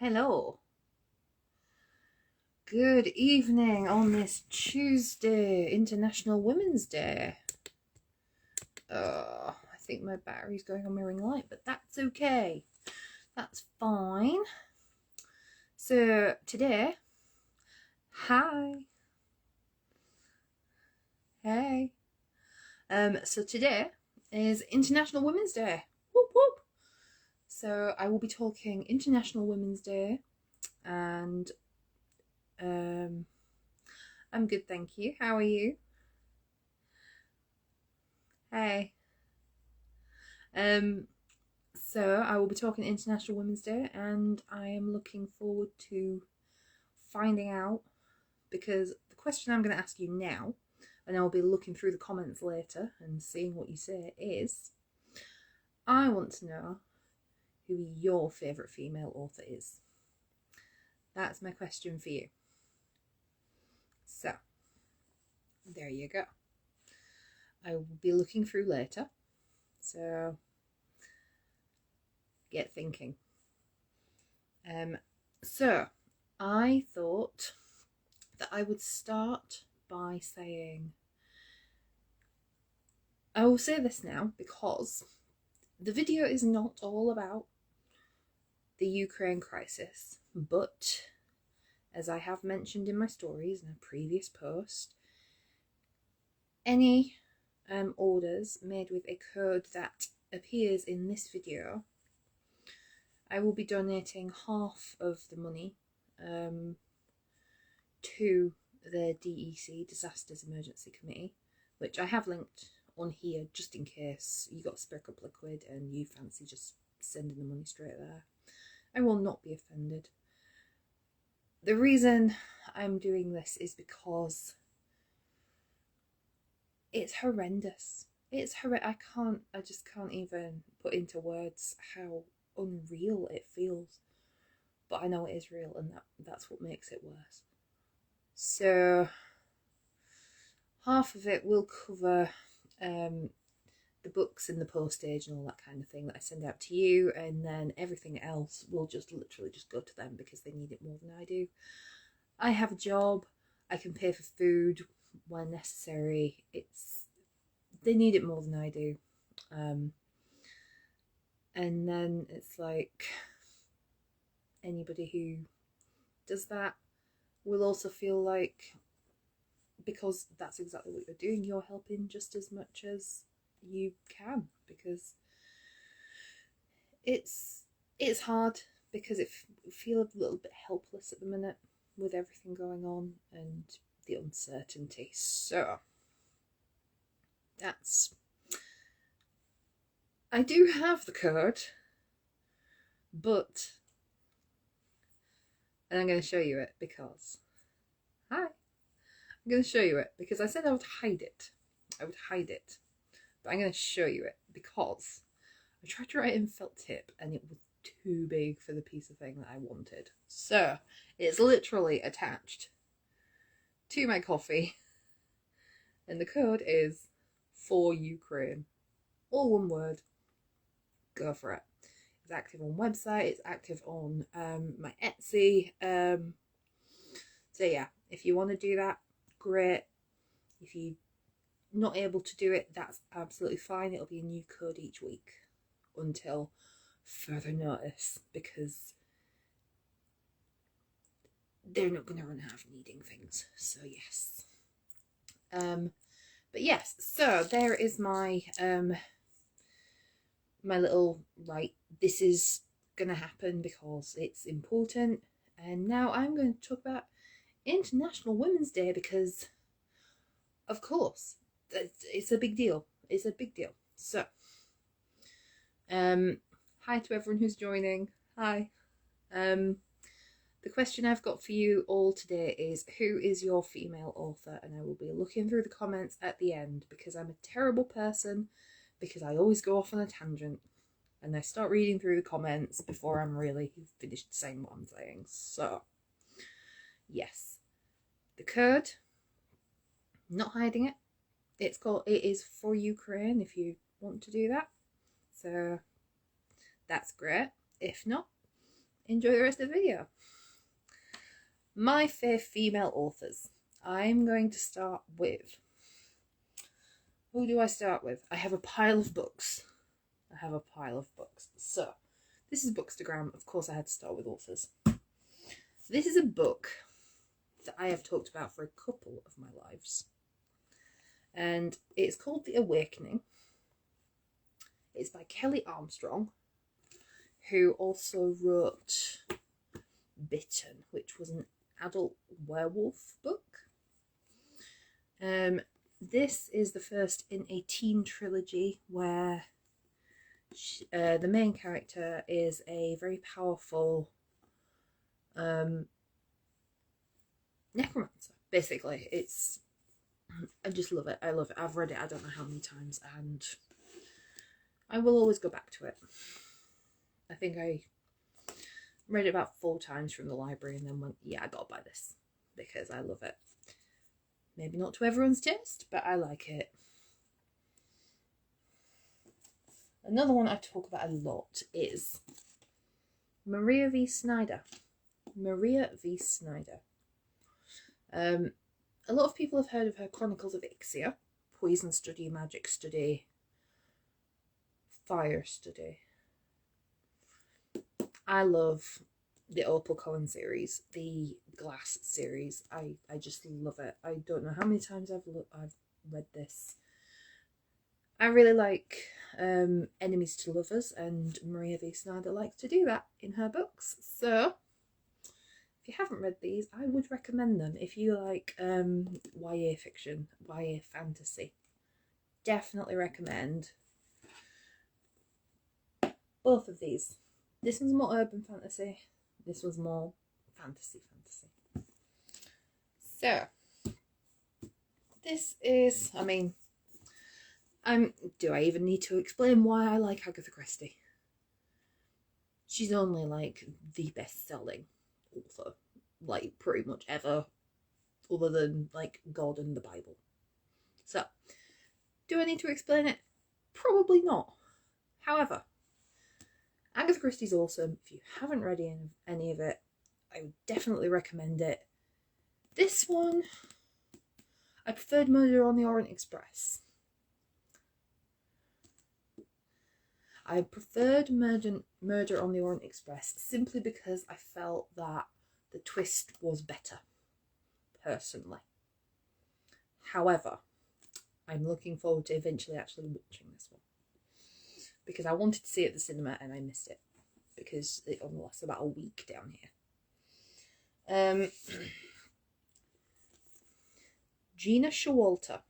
Hello. Good evening on this Tuesday, International Women's Day. I think my battery's going on my ring light, but that's okay. That's fine. So today, hi. Hey. So today is International Women's Day. Whoop whoop. So I will be talking International Women's Day and I'm good, thank you. How are you? Hey. Um, so I will be talking International Women's Day, and I am looking forward to finding out, because the question I'm going to ask you now, and I'll be looking through the comments later and seeing what you say, is I want to know who your favourite female author is. That's my question for you. So, there you go. I will be looking through later, so get thinking. So I thought that I would start by saying, I will say this now because the video is not all about the Ukraine crisis, but as I have mentioned in my stories in a previous post, any orders made with a code that appears in this video, I will be donating half of the money to the DEC, Disasters Emergency Committee, which I have linked on here just in case you got a spare couple of quid and you fancy just sending the money straight there. I will not be offended. The reason I'm doing this is because it's horrendous. I just can't even put into words how unreal it feels. But I know it is real, and that's what makes it worse. So half of it will cover the books and the postage and all that kind of thing that I send out to you, and then everything else will just literally just go to them because they need it more than I do. I have a job, I can pay for food when necessary. They need it more than I do. And then it's like anybody who does that will also feel like, because that's exactly what you're doing, you're helping just as much as you can, because it's hard, because it feel a little bit helpless at the minute with everything going on and the uncertainty. So I do have the code, but, and I'm going to show you it because, hi, I'm going to show you it because I said I would hide it. But I'm going to show you it because I tried to write it in felt tip and it was too big for the piece of thing that I wanted. So it's literally attached to my coffee, and the code is for Ukraine. All one word. Go for it. It's active on website. It's active on my Etsy. So yeah, if you want to do that, great. If you're not able to do it, that's absolutely fine. It'll be a new code each week until further notice, because they're not going to run out of needing things. So yes. But yes, so there is my my little, right, this is going to happen because it's important. And now I'm going to talk about International Women's Day because, of course, it's a big deal. It's a big deal. So, hi to everyone who's joining. Hi. The question I've got for you all today is, who is your female author? And I will be looking through the comments at the end, because I'm a terrible person, because I always go off on a tangent and I start reading through the comments before I'm really finished saying what I'm saying. So, yes. The code, not hiding it. It is for Ukraine if you want to do that. So, that's great. If not, enjoy the rest of the video. My favourite female authors. I'm going to start with... Who do I start with? I have a pile of books. So, this is Bookstagram. Of course I had to start with authors. This is a book that I have talked about for a couple of my lives. And it's called The Awakening. It's by Kelly Armstrong, who also wrote Bitten, which was an adult werewolf book. This is the first in a teen trilogy where the main character is a very powerful necromancer. Basically, I just love it. I love it. I've read it I don't know how many times, and I will always go back to it. I think I read it about 4 times from the library and then went, yeah, I gotta buy this because I love it. Maybe not to everyone's taste, but I like it. Another one I talk about a lot is Maria V. Snyder. Maria V. Snyder. A lot of people have heard of her Chronicles of Ixia, Poison Study, Magic Study, Fire Study. I love the Opal Cohen series, the Glass series. I just love it. I don't know how many times I've read this. I really like Enemies to Lovers, and Maria V. Snyder likes to do that in her books. So, if you haven't read these, I would recommend them. If you like YA fiction, YA fantasy, definitely recommend both of these. This one's more urban fantasy. This one's more fantasy. So, this is, I mean, do I even need to explain why I like Agatha Christie? She's only like the best-selling author, like pretty much ever, other than like God and the Bible. So, do I need to explain it? Probably not. However, Agatha Christie's awesome. If you haven't read any of it, I would definitely recommend it. This one, I preferred Murder on the Orient Express. I preferred Murder on the Orient Express simply because I felt that the twist was better, personally. However, I'm looking forward to eventually actually watching this one, because I wanted to see it at the cinema and I missed it because it only lasts about a week down here. Gina Showalter.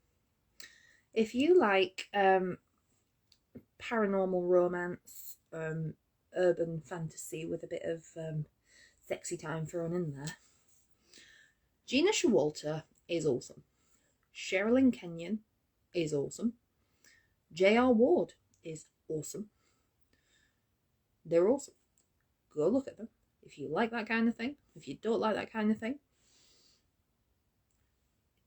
If you like paranormal romance, urban fantasy with a bit of sexy time thrown in there, Gina Showalter is awesome. Sherilyn Kenyon is awesome. J.R. Ward is awesome. They're awesome. Go look at them. If you like that kind of thing, if you don't like that kind of thing,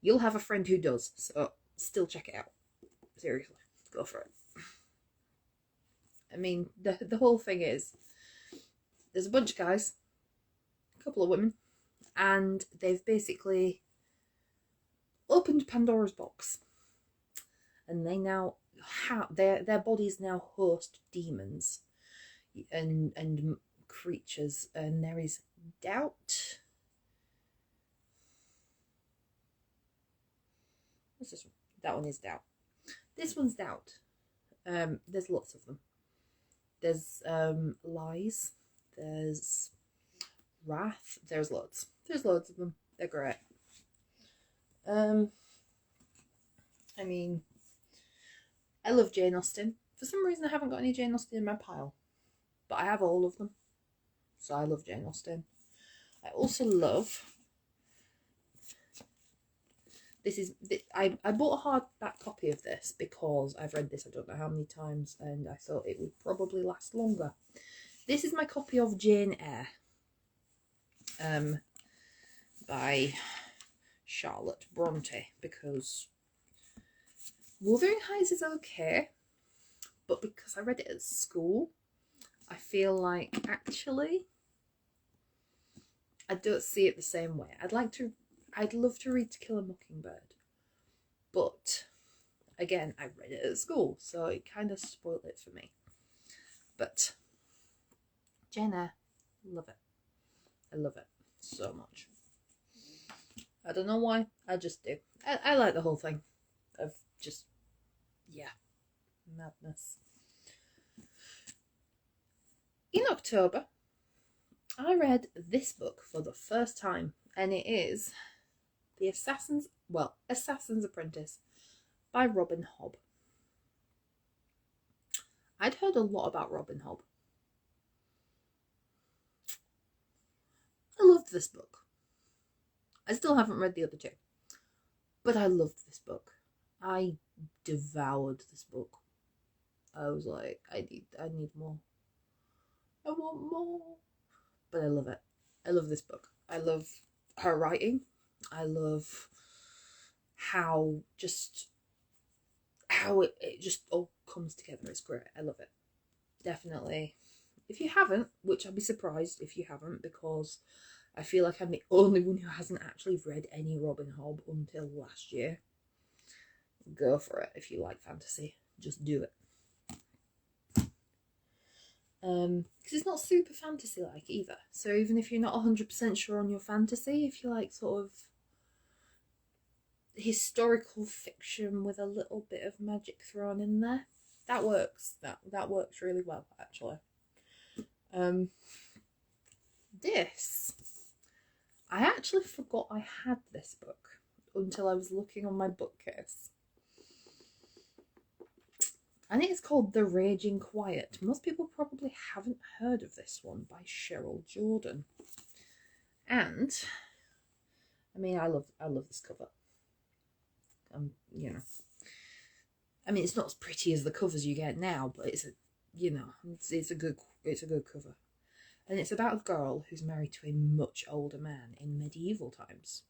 you'll have a friend who does, so still check it out. Seriously, go for it. I mean, the whole thing is, there's a bunch of guys, a couple of women, and they've basically opened Pandora's box, and they now have their bodies now host demons and creatures, and there is doubt. What's this one? That one is doubt. This one's doubt. There's lots of them. There's lies. There's wrath. There's loads. There's loads of them. They're great. I mean, I love Jane Austen. For some reason, I haven't got any Jane Austen in my pile, but I have all of them. So I love Jane Austen. I also love... I bought a hardback copy of this because I've read this I don't know how many times and I thought it would probably last longer. This is my copy of Jane Eyre by Charlotte Bronte, because Wuthering Heights is okay, but because I read it at school, I feel like actually I don't see it the same way. I'd love to read To Kill a Mockingbird, but again, I read it at school, so it kind of spoiled it for me. But Jane Eyre, love it. I love it so much. I don't know why, I just do. I like the whole thing of just, yeah, madness. In October, I read this book for the first time, and it is The Assassin's Apprentice by Robin Hobb. I'd heard a lot about Robin Hobb. I loved this book. I still haven't read the other two, but I loved this book. I devoured this book. I was like, I need more. I want more. But I love it. I love this book. I love her writing. I love how it just all comes together. It's great. I love it. Definitely. If you haven't, which I'd be surprised if you haven't, because I feel like I'm the only one who hasn't actually read any Robin Hobb until last year. Go for it if you like fantasy. Just do it. Because it's not super fantasy-like either. So even if you're not 100% sure on your fantasy, if you like sort of historical fiction with a little bit of magic thrown in there, that works. That works really well, actually. This, I actually forgot I had this book until I was looking on my bookcase. And it's called The Raging Quiet. Most people probably haven't heard of this one, by Cheryl Jordan. And I mean, I love this cover. You know, I mean, it's not as pretty as the covers you get now, but it's a good cover. And it's about a girl who's married to a much older man in medieval times.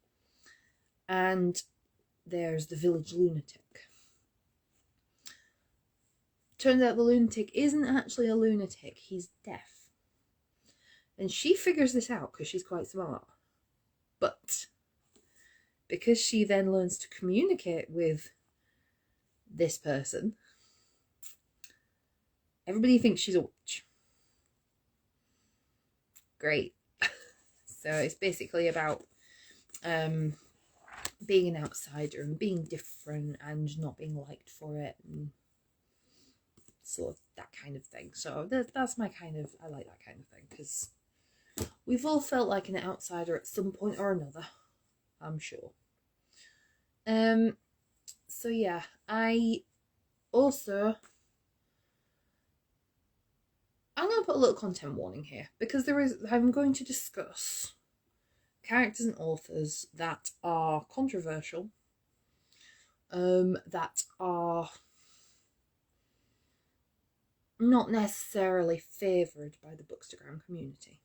And there's the village lunatic. Turns out the lunatic isn't actually a lunatic, he's deaf. And she figures this out because she's quite smart. But because she then learns to communicate with this person, everybody thinks she's a witch. Great. So it's basically about being an outsider and being different and not being liked for it, and sort of that kind of thing. So that's my kind of, I like that kind of thing, because we've all felt like an outsider at some point or another, I'm sure. So yeah, I'm going to put a little content warning here, because I'm going to discuss characters and authors that are controversial, that are not necessarily favoured by the Bookstagram community.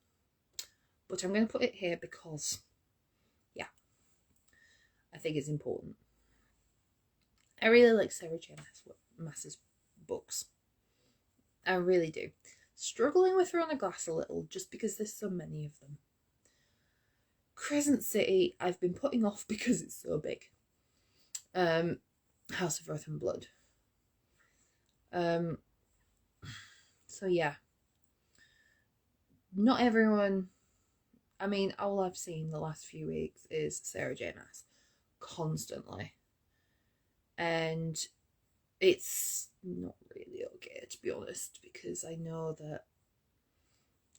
But I'm going to put it here because, yeah, I think it's important. I really like Sarah J. Maas's books. I really do. Struggling with her on a glass a little, just because there's so many of them. Crescent City, I've been putting off because it's so big. House of Earth and Blood. So yeah, not everyone, I mean, all I've seen the last few weeks is Sarah J. Maas constantly, and it's not really okay, to be honest, because I know that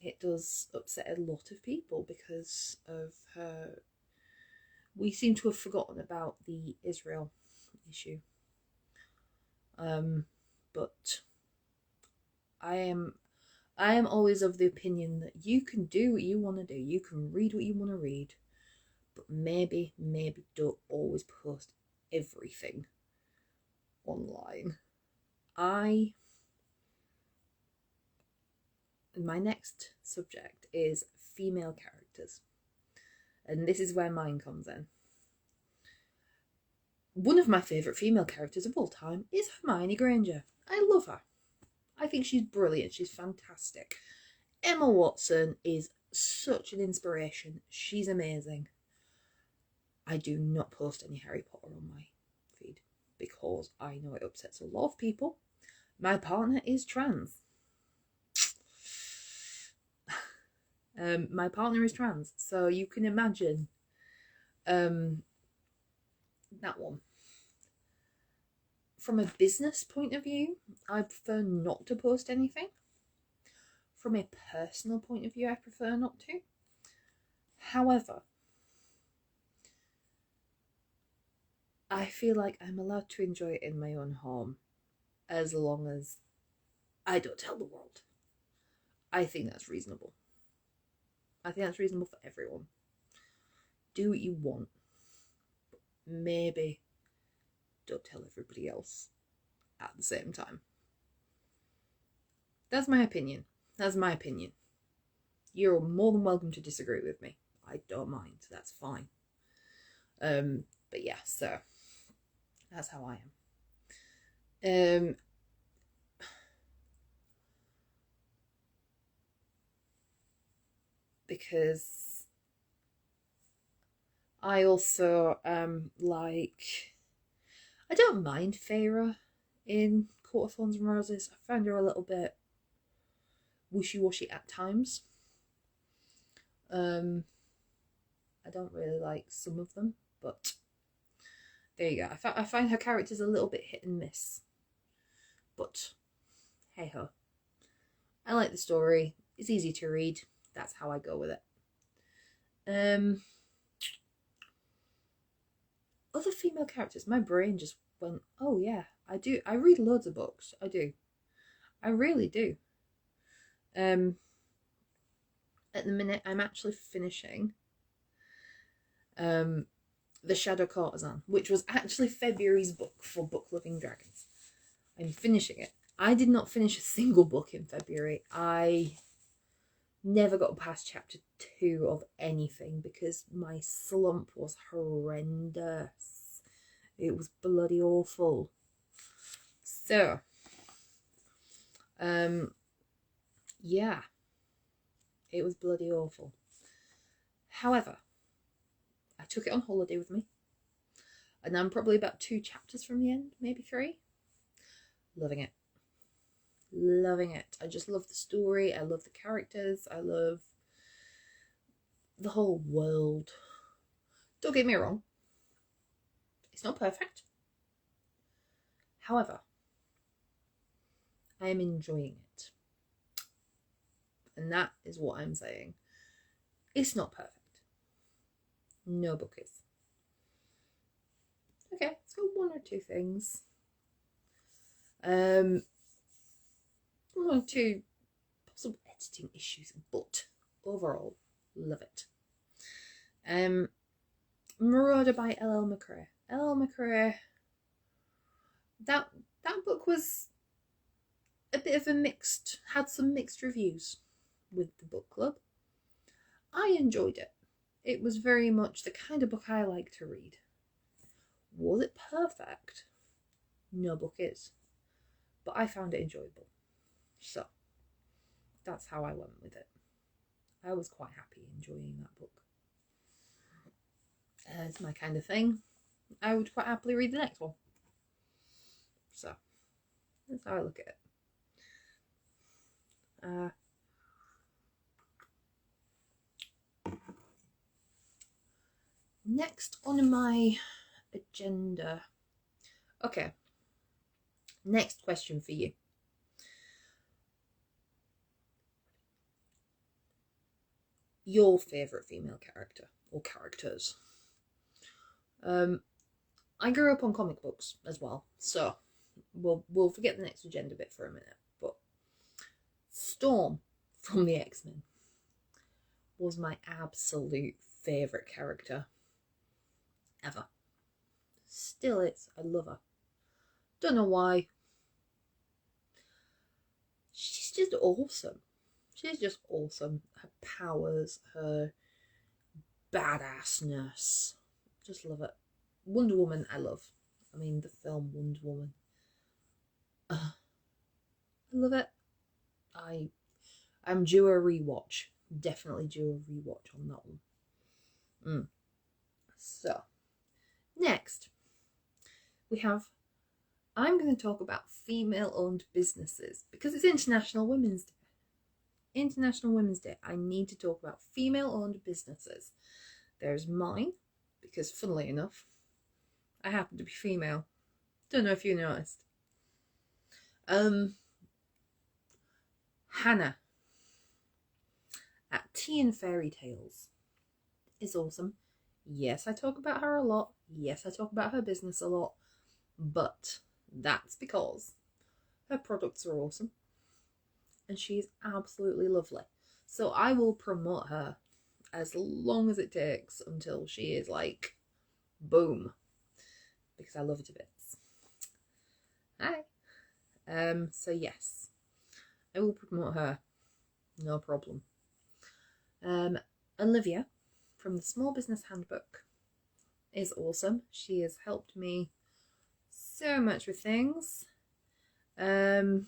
it does upset a lot of people because of her. We seem to have forgotten about the Israel issue, but I am always of the opinion that you can do what you want to do. You can read what you want to read, but maybe don't always post everything online. My next subject is female characters, and this is where mine comes in. One of my favourite female characters of all time is Hermione Granger. I love her. I think she's brilliant. She's fantastic. Emma Watson is such an inspiration. She's amazing. I do not post any Harry Potter on my feed because I know it upsets a lot of people. My partner is trans. My partner is trans, so you can imagine that one. From a business point of view, I prefer not to post anything. From a personal point of view, I prefer not to. However, I feel like I'm allowed to enjoy it in my own home as long as I don't tell the world. I think that's reasonable. I think that's reasonable for everyone. Do what you want. But maybe don't tell everybody else at the same time. That's my opinion. That's my opinion. You're more than welcome to disagree with me. I don't mind. That's fine. But yeah, so that's how I am. Because I also like, I don't mind Feyre in Court of Thorns and Roses. I found her a little bit wishy-washy at times. I don't really like some of them, but there you go. I find her characters a little bit hit and miss, but hey ho. I like the story. It's easy to read. That's how I go with it. Other female characters, my brain just went, oh yeah, I do. I read loads of books. I do. I really do. At the minute, I'm actually finishing The Shadow Courtesan, which was actually February's book for Book Loving Dragons. I'm finishing it. I did not finish a single book in February. I never got past chapter 2 of anything because my slump was horrendous. It was bloody awful. So, yeah, it was bloody awful. However, I took it on holiday with me, and I'm probably about 2 chapters from the end, maybe 3. Loving it. Loving it. I just love the story. I love the characters. I love the whole world. Don't get me wrong. It's not perfect. However, I am enjoying it. And that is what I'm saying. It's not perfect. No book is. Okay, let's go 1 or 2 things. 1 or 2 possible editing issues, but overall, love it. Marauder by L.L. McRae. L.L. McRae, that book was a bit of a mixed, had some mixed reviews with the book club. I enjoyed it. It was very much the kind of book I like to read. Was it perfect? No book is. But I found it enjoyable. So, that's how I went with it. I was quite happy enjoying that book. It's my kind of thing. I would quite happily read the next one. So, that's how I look at it. Next on my agenda. Okay. Next question for you. Your favourite female character or characters. I grew up on comic books as well, so we'll forget the next agenda bit for a minute. But Storm from the X-Men was my absolute favourite character ever. Still is. I love her. Don't know why. She's just awesome. She's just awesome. Her powers, her badassness. Just love it. Wonder Woman, I love. I mean, the film Wonder Woman. I love it. I'm due a rewatch definitely do a rewatch on that one. So, next, I'm going to talk about female-owned businesses because it's International Women's Day. International Women's Day. I need to talk about female-owned businesses. There's mine, because funnily enough, I happen to be female. Don't know if you noticed. Hannah at Tea and Fairy Tales is awesome. Yes, I talk about her a lot. Yes, I talk about her business a lot. But that's because her products are awesome. And she's absolutely lovely. So I will promote her as long as it takes until she is like, boom. Because I love her to bits. Hi. So yes, I will promote her. No problem. Olivia from the Small Business Handbook is awesome. She has helped me so much with things. So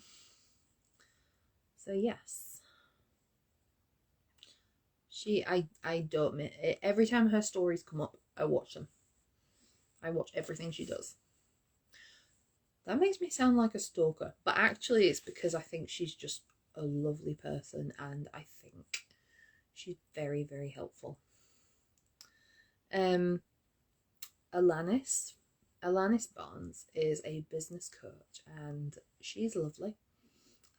yes. I don't admit it. Every time her stories come up, I watch them. I watch everything she does. That makes me sound like a stalker, but actually it's because I think she's just a lovely person and I think she's very, very helpful. Alanis Barnes is a business coach and she's lovely.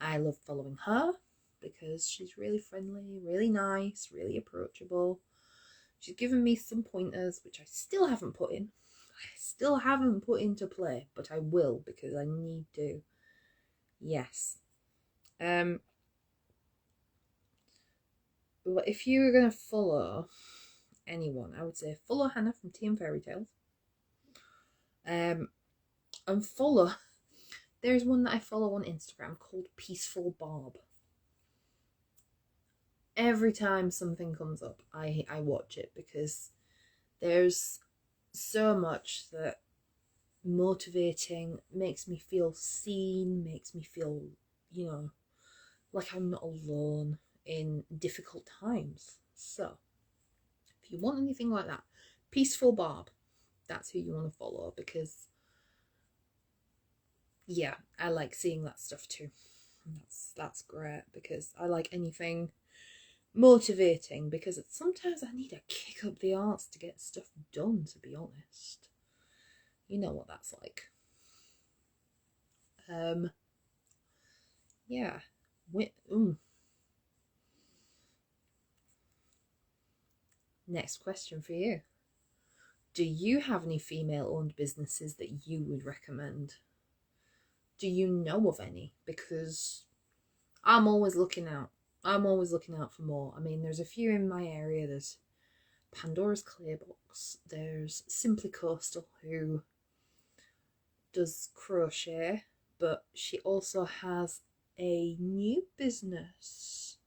I love following her because she's really friendly, really nice, really approachable. She's given me some pointers which I still haven't put in. I still haven't put into play, but I will because I need to. Yes. But if you were going to follow anyone, I would say follow Hannah from Tea and Fairy Tales. And follow, there's one that I follow on Instagram called Peaceful Barb. Every time something comes up, I watch it because there's so much that motivating, makes me feel seen, makes me feel, like I'm not alone in difficult times. So, if you want anything like that, Peaceful Barb, that's who you want to follow because, yeah, I like seeing that stuff too. That's great because I like anything motivating because sometimes I need a kick up the arse to get stuff done, to be honest. You know what that's like. Yeah. Next question for you. Do you have any female-owned businesses that you would recommend? Do you know of any? Because I'm always looking out. I'm always looking out for more. I mean, there's a few in my area. There's Pandora's Claybox. There's Simply Coastal, who does crochet, but she also has a new business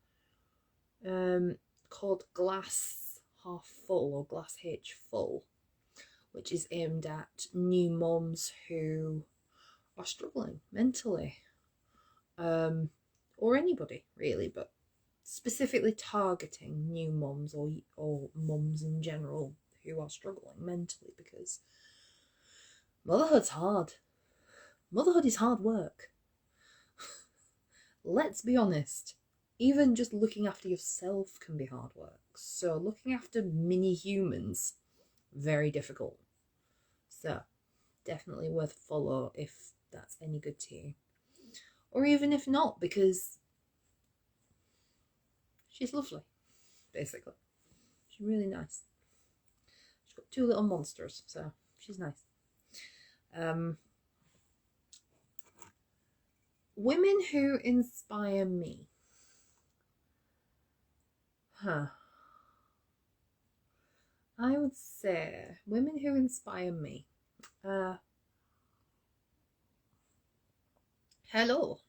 called Glass Half Full or Glass H Full, which is aimed at new moms who are struggling mentally, or anybody really, but specifically targeting new moms or moms in general who are struggling mentally because motherhood's hard. Motherhood is hard work. Let's be honest. Even just looking after yourself can be hard work. So looking after mini humans, very difficult. So definitely worth a follow if that's any good to you. Or even if not, because she's lovely, basically. She's really nice. She's got 2 little monsters, so she's nice. Women who inspire me. I would say women who inspire me. Hello.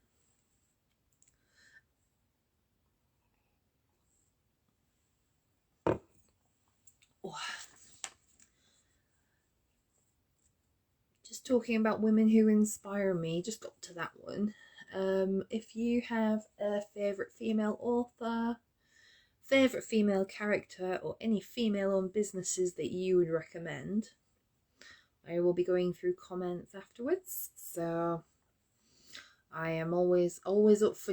Oh. Just talking about women who inspire me, just got to that one. If you have a favourite female author, favourite female character or any female-owned businesses that you would recommend. I will be going through comments afterwards, so I am always up for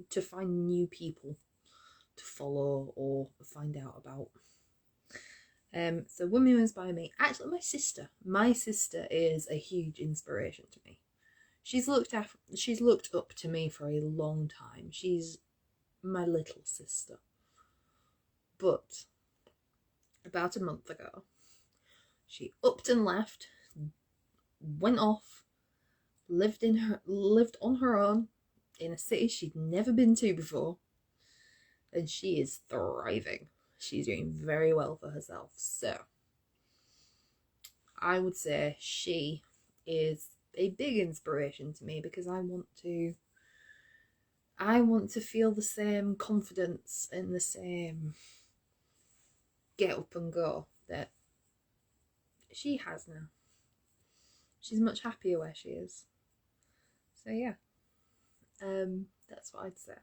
to find new people to follow or find out about. So Women Who Inspire Me. Actually, my sister is a huge inspiration to me. She's looked up to me for a long time. She's my little sister. But about a month ago, she upped and left, went off, lived on her own in a city she'd never been to before, and she is thriving. She's doing very well for herself. So I would say she is a big inspiration to me, because I want to feel the same confidence and the same get up and go that she has now. She's much happier where she is. So yeah, that's what I'd say.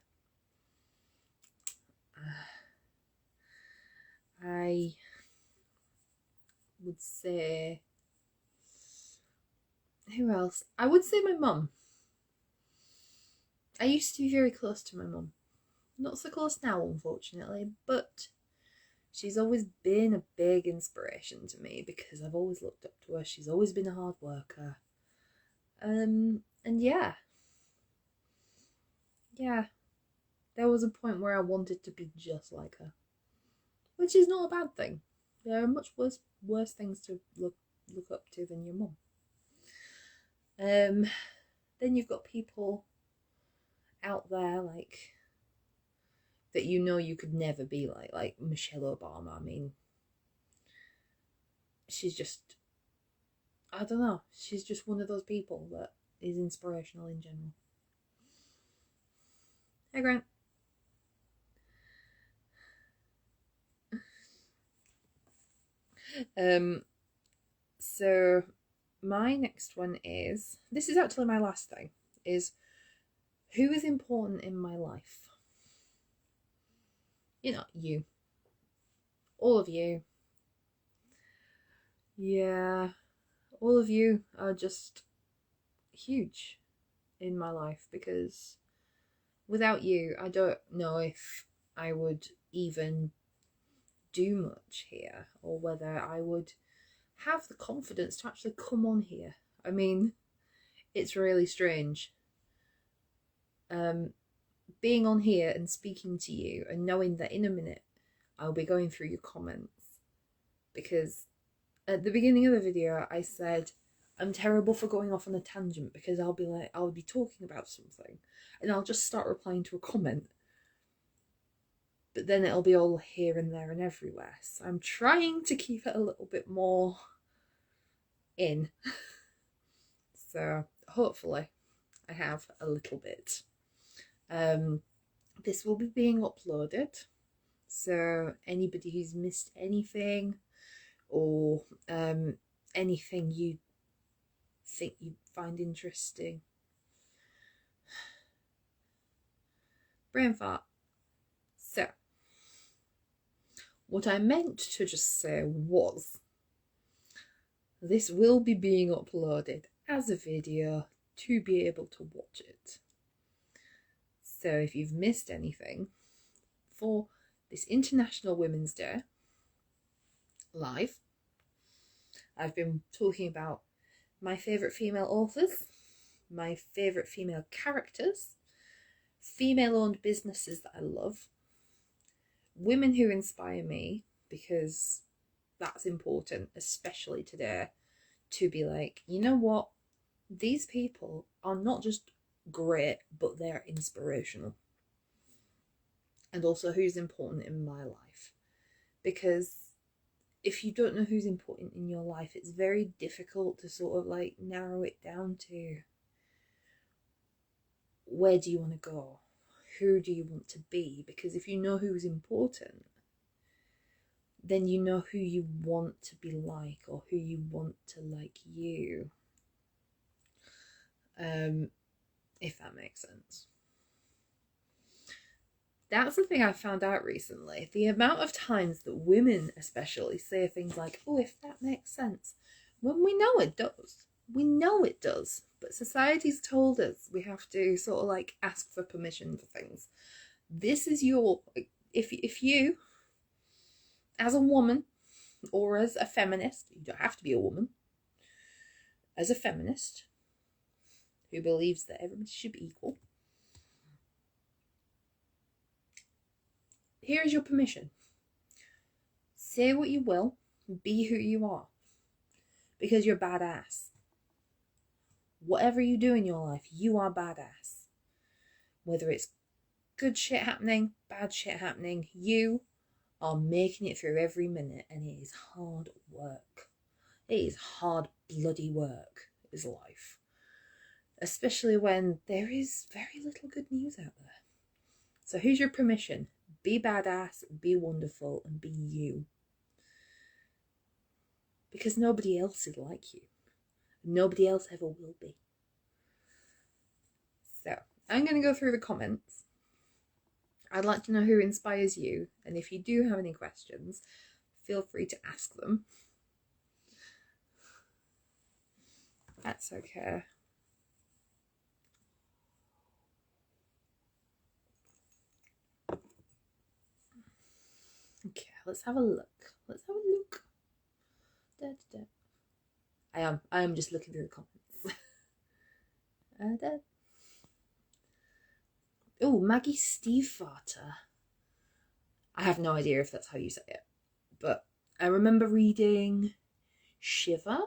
I would say, who else? I would say my mum. I used to be very close to my mum. Not so close now, unfortunately, but she's always been a big inspiration to me, because I've always looked up to her. She's always been a hard worker. And yeah, there was a point where I wanted to be just like her, which is not a bad thing. There are much worse things to look up to than your mum. Then you've got people out there like that you could never be like Michelle Obama. I mean, she's just, I don't know, she's just one of those people that is inspirational in general. Hey, Grant. So my next one is, this is actually my last thing, is who is important in my life? You. All of you. Yeah, all of you are just huge in my life, because without you, I don't know if I would even do much here, or whether I would have the confidence to actually come on here. I mean, it's really strange being on here and speaking to you, and knowing that in a minute I'll be going through your comments, because at the beginning of the video I said I'm terrible for going off on a tangent, because I'll be talking about something and I'll just start replying to a comment, but then it'll be all here and there and everywhere. So I'm trying to keep it a little bit more in. So hopefully I have a little bit. This will be being uploaded, so anybody who's missed anything, or anything you think you find interesting, brain fart. So what I meant to just say was, this will be being uploaded as a video to be able to watch it. So if you've missed anything for this International Women's Day live, I've been talking about my favourite female authors, my favourite female characters, female-owned businesses that I love, women who inspire me, because that's important, especially today, to be like, you know what, these people are not just great, but they're inspirational. And also who's important in my life, because if you don't know who's important in your life, it's very difficult to sort of like narrow it down to, where do you want to go, who do you want to be? Because if you know who's important, then you know who you want to be like, or who you want to like you, if that makes sense. That's the thing I found out recently. The amount of times that women especially say things like, oh, if that makes sense, when we know it does. We know it does. But society's told us we have to sort of like ask for permission for things. This is your, if you, as a woman, or as a feminist, you don't have to be a woman, as a feminist who believes that everybody should be equal, here is your permission. Say what you will, be who you are, because you're badass. Whatever you do in your life, you are badass. Whether it's good shit happening, bad shit happening, you are making it through every minute, and it is hard work. It is hard bloody work, is life. Especially when there is very little good news out there. So here's your permission. Be badass, be wonderful, and be you. Because nobody else is like you. Nobody else ever will be. So, I'm going to go through the comments. I'd like to know who inspires you, and if you do have any questions, feel free to ask them. That's okay. Okay, let's have a look. Let's have a look. Da, da, da. I am just looking through the comments. Oh, Maggie Stiefvater. I have no idea if that's how you say it, but I remember reading Shiver.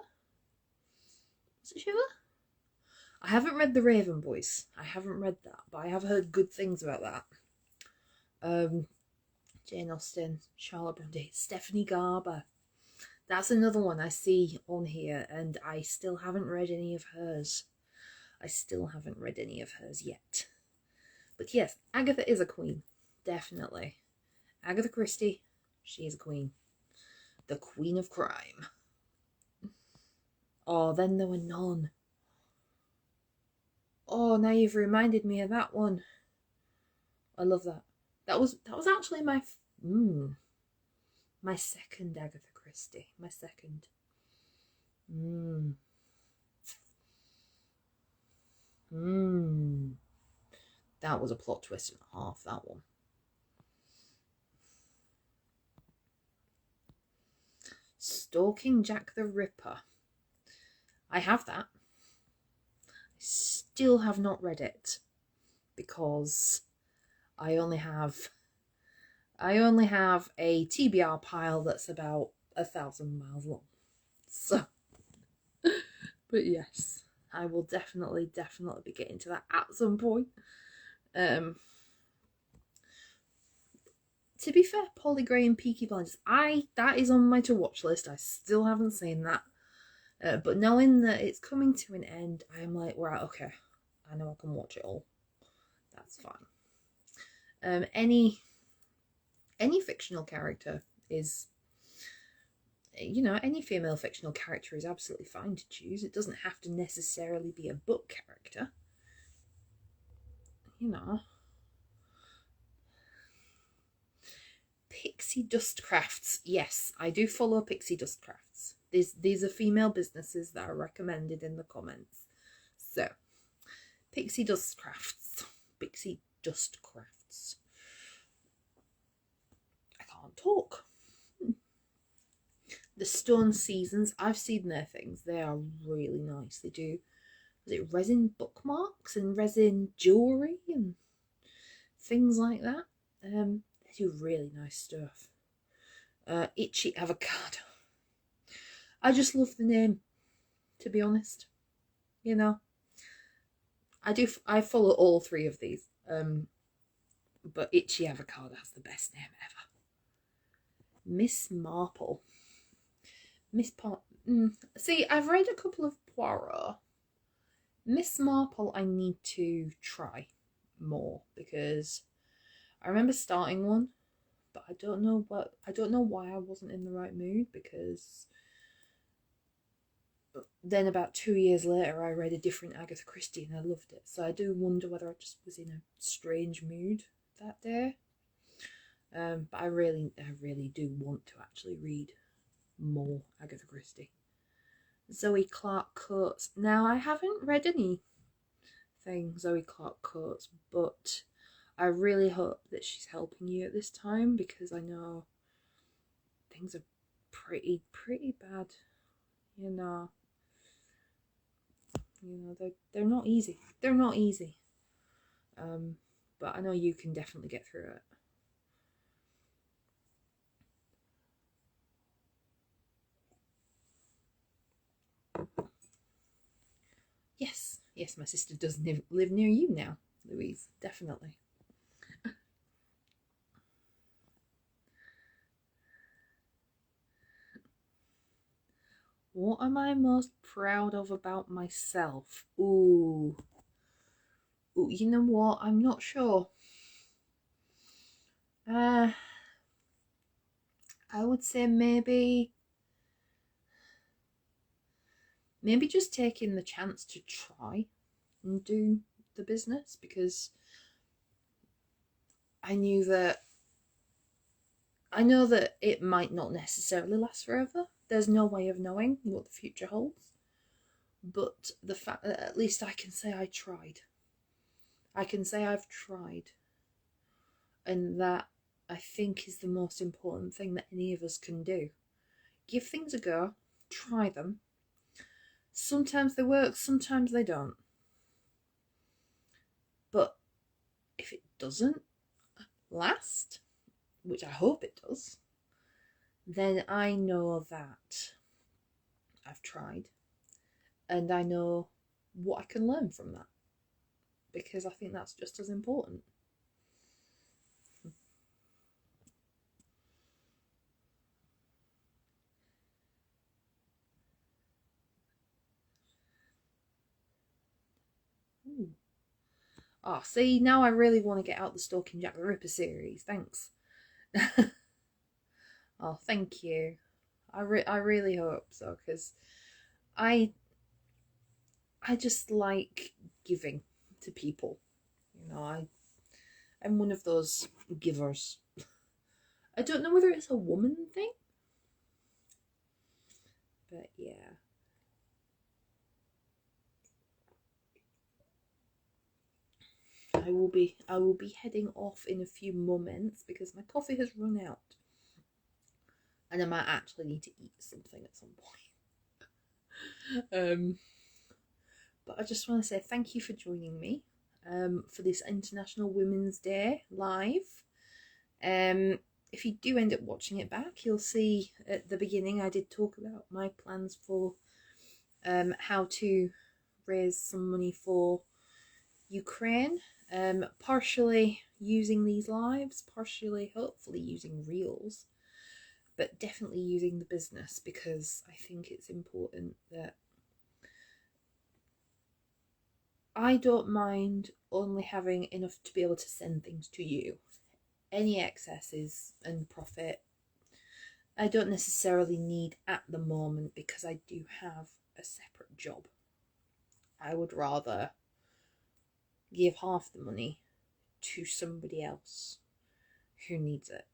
Was it Shiver? I haven't read The Raven Boys. I haven't read that, but I have heard good things about that. Jane Austen, Charlotte Bronte, Stephanie Garber. That's another one I see on here, and I still haven't read any of hers. I still haven't read any of hers yet. But yes, Agatha is a queen, definitely. Agatha Christie, she is a queen. The queen of crime. Oh, then there were none. Oh, now you've reminded me of that one. I love that. That was actually my second Agatha Christie. My second. That was a plot twist and a half, that one. Stalking Jack the Ripper. I have that. I still have not read it because I only have a TBR pile that's about 1,000 miles long. So, but yes, I will definitely be getting to that at some point. To be fair, Polly Gray and Peaky Blinders, that is on my to watch list. I still haven't seen that. But knowing that it's coming to an end, I'm like, right, okay, I know I can watch it all. That's fine. Any fictional character is, any female fictional character is absolutely fine to choose. It doesn't have to necessarily be a book character. Pixie Dust Crafts. Yes, I do follow Pixie Dust Crafts. These are female businesses that are recommended in the comments. So, Pixie Dust Crafts. Pixie Dust Crafts. I can't talk. The Stone Seasons. I've seen their things. They are really nice. They do, is it resin bookmarks and resin jewellery and things like that. They do really nice stuff. Itchy Avocado. I just love the name, to be honest. I follow all three of these. But Itchy Avocado has the best name ever. Miss Marple. See, I've read a couple of Poirot. Miss Marple I need to try more, because I remember starting one, but I don't know why I wasn't in the right mood, because then about 2 years later I read a different Agatha Christie and I loved it. So I do wonder whether I just was in a strange mood that day. But I really do want to actually read more Agatha Christie. Zoe Clark Coates. Now, I haven't read anything Zoe Clark Coates, but I really hope that she's helping you at this time, because I know things are pretty bad. You know, they're not easy. They're not easy. But I know you can definitely get through it. Yes, my sister does live near you now, Louise, definitely. What am I most proud of about myself? Ooh, you know what? I'm not sure. I would say maybe just taking the chance to try and do the business, because I know that it might not necessarily last forever. There's no way of knowing what the future holds. But the fact that at least I can say I tried. I can say I've tried. And that, I think, is the most important thing that any of us can do. Give things a go. Try them. Sometimes they work, sometimes they don't. But if it doesn't last, which I hope it does, then I know that I've tried, and I know what I can learn from that, because I think that's just as important. Ooh. Oh, see, now I really want to get out the Stalking Jack the Ripper series. Thanks. Oh, thank you. I really hope so, because I just like giving to people. I'm one of those givers. I don't know whether it's a woman thing, but yeah. I will be heading off in a few moments because my coffee has run out. And I might actually need to eat something at some point. But I just want to say thank you for joining me for this International Women's Day live. If you do end up watching it back, you'll see at the beginning I did talk about my plans for how to raise some money for Ukraine, partially using these lives, partially hopefully using reels, but definitely using the business, because I think it's important that I don't mind only having enough to be able to send things to you. Any excesses and profit I don't necessarily need at the moment, because I do have a separate job. I would rather give half the money to somebody else who needs it.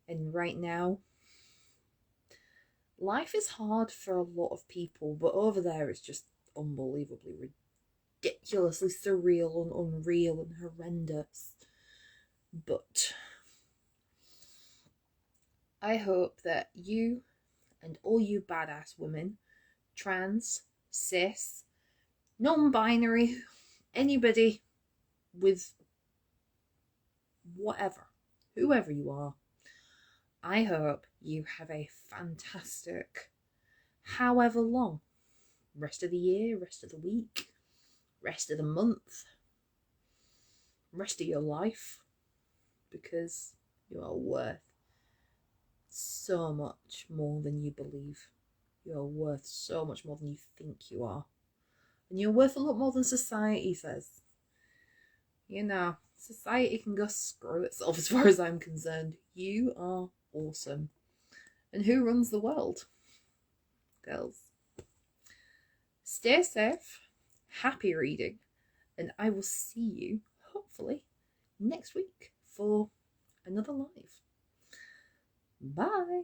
And right now, life is hard for a lot of people, but over there it's just unbelievably ridiculously surreal and unreal and horrendous. But I hope that you and all you badass women, trans, cis, non-binary, anybody with whatever, whoever you are, I hope you have a fantastic however long, rest of the year, rest of the week, rest of the month, rest of your life, because you are worth so much more than you believe. You are worth so much more than you think you are. And you're worth a lot more than society says. Society can go screw itself as far as I'm concerned. You are awesome. And who runs the world? Girls. Stay safe, happy reading, and I will see you, hopefully, next week for another life. Bye.